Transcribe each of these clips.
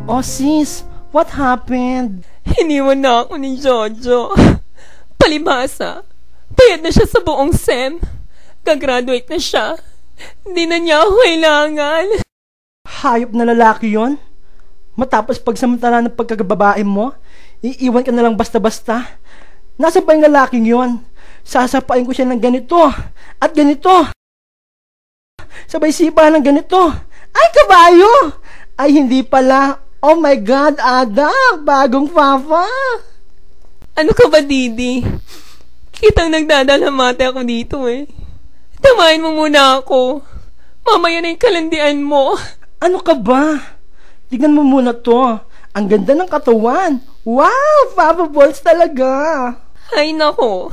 Oh sis, what happened? Iniwan na ako ni Jojo. Palibhasa, bayad na siya sa buong SEM. Gagraduate na siya. Hindi na niya ako kailangan. Hayop na lalaki yon. Matapos pagsamantala ng pagkagababae mo, iiwan ka na lang basta-basta. Nasa ba yung lalaking yon? Sasapain ko siya ng ganito at ganito. Sabay sipa ng ganito. Ay, kabayo! Ay, hindi pala. Oh my God, Ada! Bagong papa! Ano ka ba, Didi? Kitang nagdadalamate ako dito eh. Tamahin mo muna ako. Mamaya na yung kalandian mo. Ano ka ba? Tignan mo muna to. Ang ganda ng katawan. Wow! Papa balls talaga. Ay nako.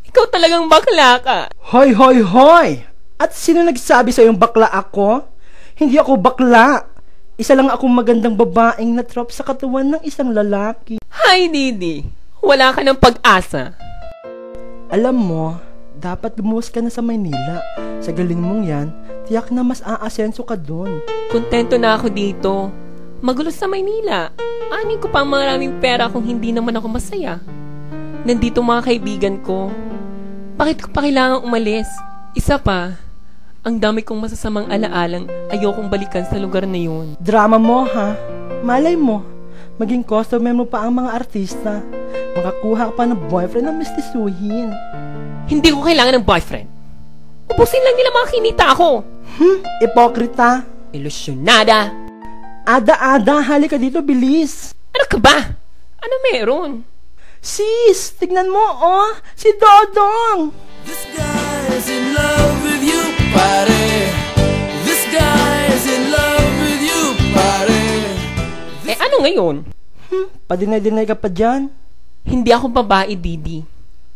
Ikaw talagang bakla ka. Hoy, hoy, hoy! At sino nagsabi sa'yong bakla ako? Hindi ako bakla. Isa lang akong magandang babaeng natrap sa katawan ng isang lalaki. Hi, Didi. Wala ka ng pag-asa. Alam mo, dapat lumuwas ka na sa Maynila. Sa galing mong yan, tiyak na mas aasenso ka dun. Kontento na ako dito. Magulo sa Maynila. Anin ko pa maraming pera kung hindi naman ako masaya. Nandito mga kaibigan ko. Bakit ko pa kailangang umalis? Isa pa, ang dami kong masasamang alaalang ayokong balikan sa lugar na yun. Drama mo, ha? Malay mo, maging customer mo pa ang mga artista. Makakuha ka pa ng boyfriend na mistisuhin. Hindi ko kailangan ng boyfriend. Ubusin lang nila mga kinita ako. Ipokrita. Ilusyonada. Ada, halika dito, bilis. Ano ka ba? Ano meron? Sis, tignan mo, oh, si Dodong. This guy's in love with you, pare. This guy's in love with you, pare. Ano ngayon? Padinay-dinay ka pa dyan. Hindi ako babae, Didi.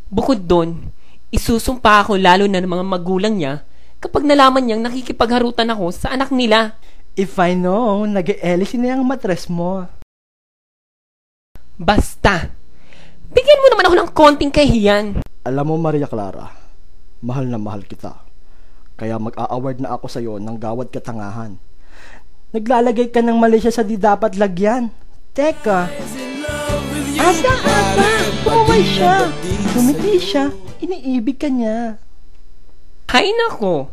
Bukod doon, isusumpa ako lalo na ng mga magulang niya kapag nalaman niyang nakikipagharutan ako sa anak nila. If I know, nag-e-elisin na yung matres mo. Basta, bigyan mo naman ako ng konting kahiyan. Alam mo, Maria Clara, mahal na mahal kita. Kaya mag-a-award na ako sa'yo ng gawad katangahan. Naglalagay ka ng mali siya sa di dapat lagyan. Teka. Ada, kumaway siya. Kumiti siya. Iniibig ka niya. Hay nako.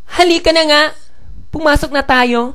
Halika na nga. Pumasok na tayo.